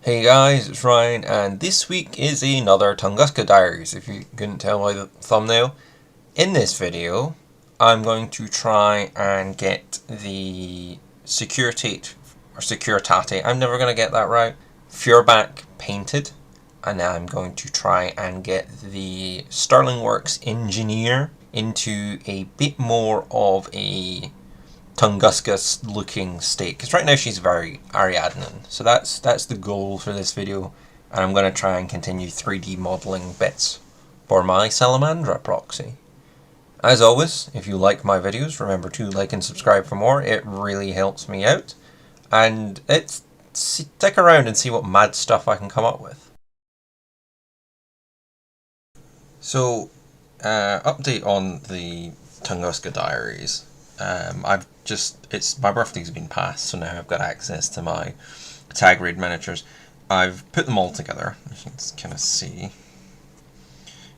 Hey guys, it's Ryan, and this week is another Tunguska Diaries, if you couldn't tell by the thumbnail. In this video, I'm going to try and get the Securitate, or Securitate, I'm never going to get that right, Feuerbach painted, and I'm going to try and get the Sterling Works Engineer into a bit more of a Tunguska looking state, because right now she's very Ariadnan, so that's the goal for this video, and I'm going to try and continue 3D modelling bits for my Salamandra proxy. As always, if you like my videos, remember to like and subscribe for more. It really helps me out, and stick around and see what mad stuff I can come up with. So, update on the Tunguska Diaries. My birthday's been passed, so now I've got access to my tag raid miniatures. I've put them all together, as you can kind of see.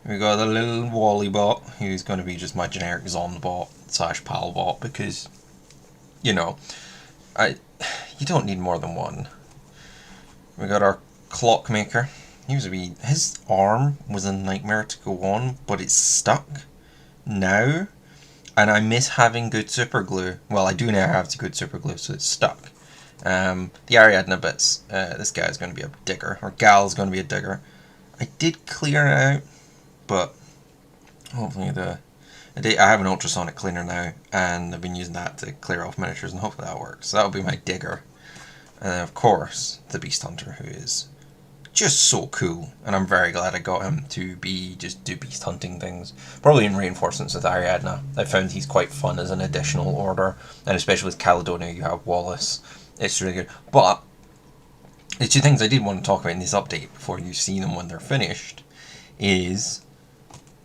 We got a little Wally bot, who's going to be just my generic Zond bot / pal bot, because, you know, you don't need more than one. We got our clockmaker. His arm was a nightmare to go on, but it's stuck now. And I miss having good super glue. Well, I do now have good super glue, so it's stuck. The Ariadna bits, this guy's going to be a digger, or gal's going to be a digger. I did clear it out, but hopefully I have an ultrasonic cleaner now, and I've been using that to clear off miniatures, and hopefully that works. So that'll be my digger. And then, of course, the Beast Hunter, who is just so cool, and I'm very glad I got him to do beast hunting things. Probably in reinforcements with Ariadna. I found he's quite fun as an additional order, and especially with Caledonia you have Wallace. It's really good. But the two things I did want to talk about in this update before you see them when they're finished is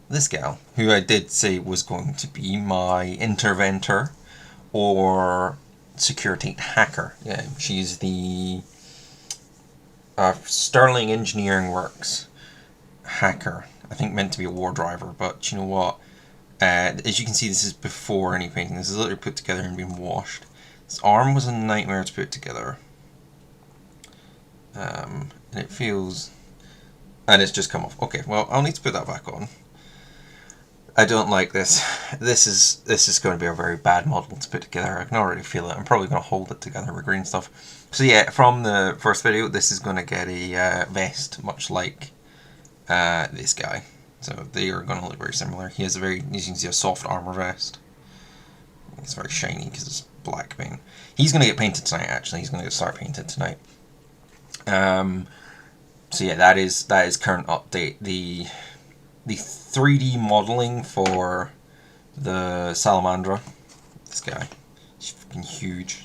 this gal, who I did say was going to be my interventor or Securitate hacker. Yeah, she's the Sterling Engineering Works hacker. I think meant to be a wardriver, but you know what? As you can see, this is before any painting. This is literally put together and been washed. This arm was a nightmare to put together. And it feels... And it's just come off. Okay, well, I'll need to put that back on. I don't like this. This is going to be a very bad model to put together. I can already feel it. I'm probably going to hold it together with green stuff. So yeah, from the first video, this is going to get a vest, much like this guy. So they are going to look very similar. He has you can see, a soft armor vest. It's very shiny because it's black paint. He's going to get painted tonight. Actually, he's going to start painted tonight. So yeah, that is current update. The 3D modeling for the Salamandra, this guy, he's fucking huge,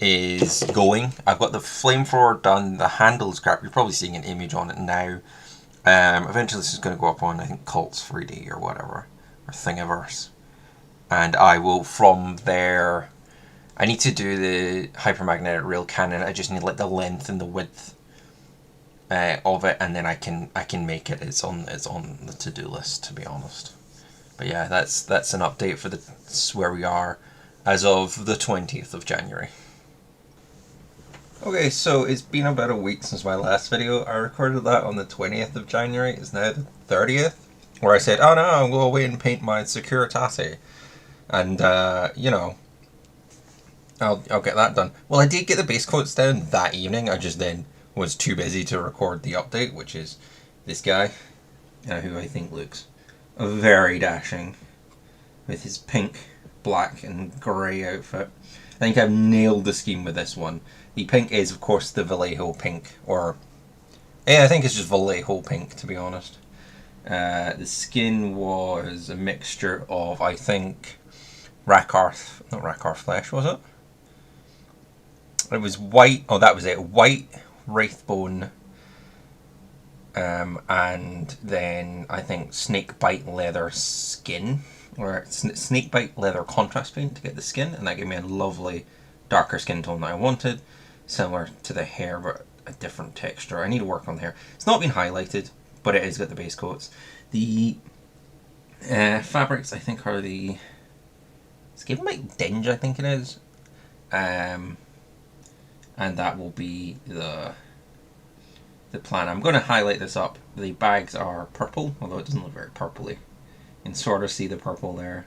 is going. I've got the flamethrower done, the handle is crap, you're probably seeing an image on it now. Eventually this is going to go up on, I think, Cults 3D or whatever, or Thingiverse. And I will, from there, I need to do the hypermagnetic rail cannon. I just need like the length and the width of it, and then I can make it. It's on the to-do list, to be honest. But yeah, that's an update for where we are as of the 20th of January. Okay, so it's been about a week since my last video. I recorded that on the 20th of January. It's now the 30th, where I said, oh no, I'm going to wait and paint my Securitate. And, you know, I'll get that done. Well, I did get the base coats down that evening. I just then was too busy to record the update, which is this guy, who I think looks very dashing with his pink, black and grey outfit. I think I've nailed the scheme with this one. The pink is, of course, the Vallejo pink, or yeah, I think it's just Vallejo pink, to be honest. The skin was a mixture of, I think, not Rakarth flesh, was it? It was white. Oh, that was it. White Wraithbone, and then I think snakebite leather skin, or snakebite leather contrast paint to get the skin, and that gave me a lovely darker skin tone that I wanted, similar to the hair but a different texture. I need to work on the hair. It's not been highlighted, but it has got the base coats. The fabrics, I think, are the Skavmite Dinge, I think it is. And that will be the the plan. I'm going to highlight this up. The bags are purple, although it doesn't look very purpley. You can sort of see the purple there.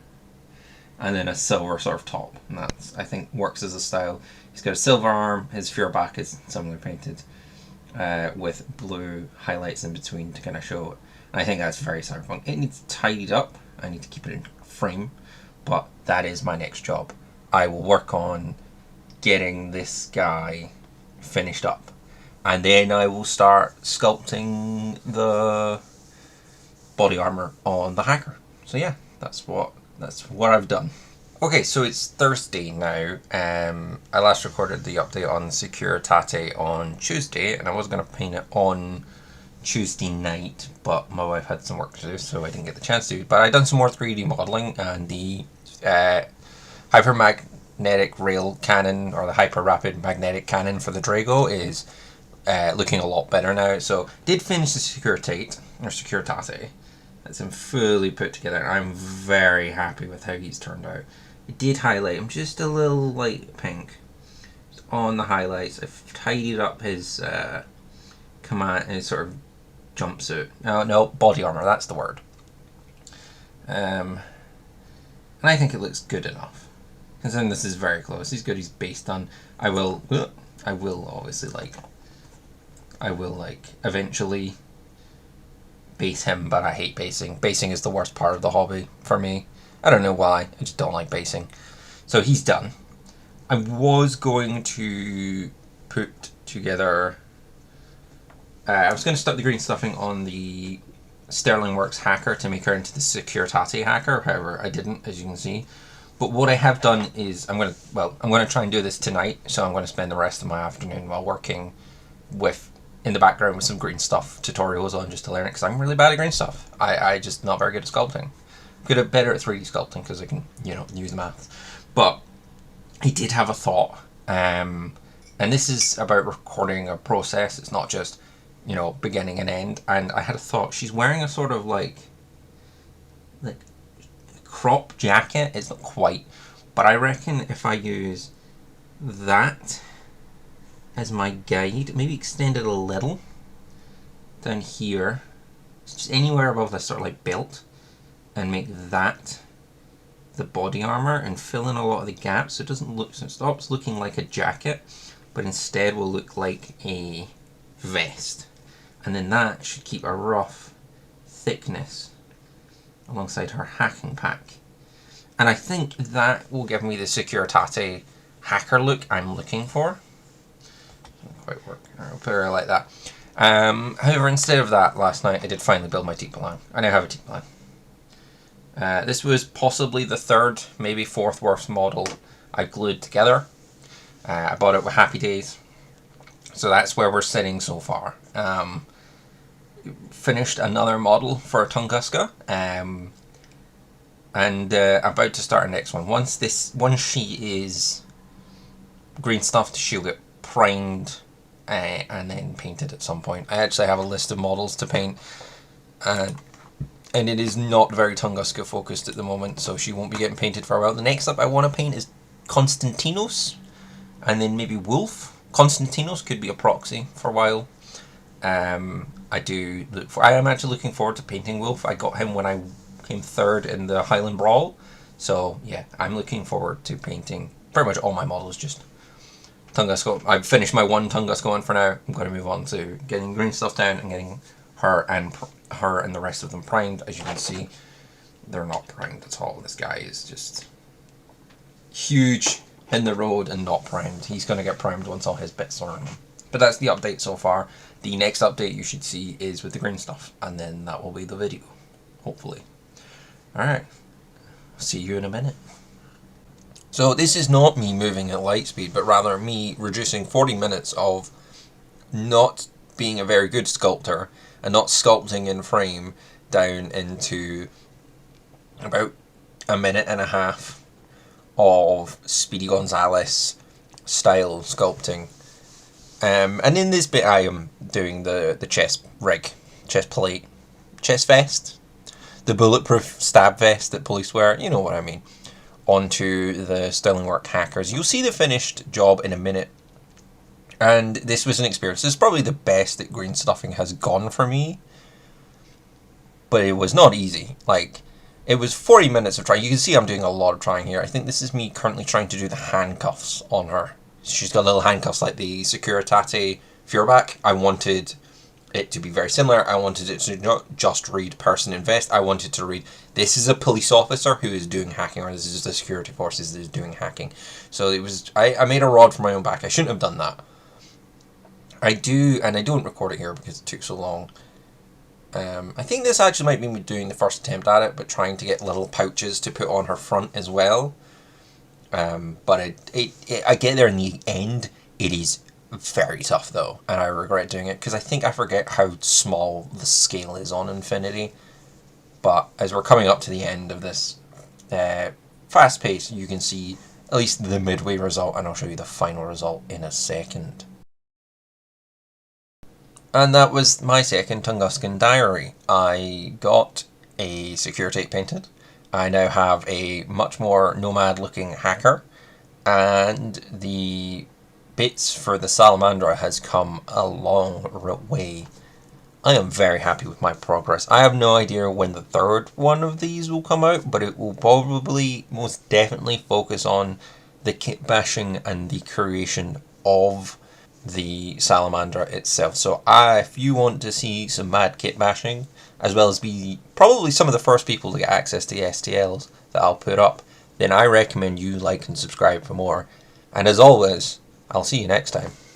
And then a silver sort of top. And that, I think, works as a style. He's got a silver arm. His Feuerbach is similarly painted with blue highlights in between to kind of show it. And I think that's very cyberpunk. It needs tidied up. I need to keep it in frame. But that is my next job. I will work on getting this guy finished up. And then I will start sculpting the body armor on the hacker. So yeah, that's what I've done. Okay, so it's Thursday now. I last recorded the update on Securitate on Tuesday, and I was going to paint it on Tuesday night, but my wife had some work to do, so I didn't get the chance to. But I done some more 3D modeling, and the hypermagnetic rail cannon, or the hyper rapid magnetic cannon for the Drago, is looking a lot better now. So did finish the Securitate. It's been fully put together. I'm very happy with how he's turned out. I did highlight him just a little light pink on the highlights. I've tidied up his his sort of jumpsuit. No, body armor. That's the word. And I think it looks good enough. Considering this is very close. He's got his base done. I will obviously eventually base him, but I hate basing. Basing is the worst part of the hobby for me. I don't know why, I just don't like basing. So he's done. I was going to put together... I was going to start the green stuffing on the Sterling Works hacker to make her into the Securitate hacker. However, I didn't, as you can see. But what I have done is, I'm going to try and do this tonight. So I'm going to spend the rest of my afternoon while working in the background with some green stuff tutorials on, just to learn it, because I'm really bad at green stuff. I just not very good at sculpting. I'm better at 3D sculpting because I can, use maths. But I did have a thought, and this is about recording a process. It's not just, beginning and end. And I had a thought. She's wearing a sort of like crop jacket. It's not quite, but I reckon if I use that as my guide, maybe extend it a little down here, just anywhere above this sort of like belt, and make that the body armor and fill in a lot of the gaps so it doesn't look, so it stops looking like a jacket, but instead will look like a vest. And then that should keep a rough thickness alongside her hacking pack. And I think that will give me the Securitate hacker look I'm looking for. Quite work. I'll put her like that. However, instead of that, last night I did finally build my T-plan. I now have a T-plan. This was possibly the third, maybe fourth worst model I glued together. I bought it with Happy Days, so that's where we're sitting so far. Finished another model for Tunguska, and about to start our next one. Once she is green stuffed, she'll get primed and then painted at some point. I actually have a list of models to paint, and it is not very Tunguska focused at the moment, so she won't be getting painted for a while. The next up I want to paint is Konstantinos, and then maybe Wolf. Konstantinos could be a proxy for a while. I am actually looking forward to painting Wolf. I got him when I came third in the Highland Brawl, so yeah, I'm looking forward to painting pretty much all my models. Just Tunguska. I've finished my one Tunguska one for now. I'm going to move on to getting green stuff down and getting her and the rest of them primed. As you can see, they're not primed at all. This guy is just huge in the road and not primed. He's going to get primed once all his bits are on him. But that's the update so far. The next update you should see is with the green stuff, and then that will be the video, hopefully. Alright, see you in a minute. So this is not me moving at light speed, but rather me reducing 40 minutes of not being a very good sculptor and not sculpting in frame down into about a minute and a half of Speedy Gonzales style sculpting. And in this bit I am doing the chest plate, chest vest, the bulletproof stab vest that police wear, you know what I mean, onto the Sterling Work hackers. You'll see the finished job in a minute. And this was an experience. This is probably the best that green stuffing has gone for me. But it was not easy. Like, it was 40 minutes of trying. You can see I'm doing a lot of trying here. I think this is me currently trying to do the handcuffs on her. She's got little handcuffs like the Securitate Feuerbach. I wanted it to be very similar. I wanted it to not just read person in vest. I wanted to read, this is a police officer who is doing hacking, or this is the security forces that is doing hacking. So it was, I made a rod for my own back. I shouldn't have done that. I do, and I don't record it here because it took so long. I think this actually might be me doing the first attempt at it, but trying to get little pouches to put on her front as well. But I get there in the end. It is very tough though, and I regret doing it because I think I forget how small the scale is on Infinity. But as we're coming up to the end of this fast pace, you can see at least the midway result, and I'll show you the final result in a second. And that was my second Tunguskan diary. I got a Securitate painted. I now have a much more nomad looking hacker, and the bits for the Salamandra has come a long way. I am very happy with my progress. I have no idea when the third one of these will come out, but it will probably most definitely focus on the kit bashing and the creation of the Salamandra itself. So if you want to see some mad kit bashing, as well as be probably some of the first people to get access to the STLs that I'll put up, then I recommend you like and subscribe for more. And as always, I'll see you next time.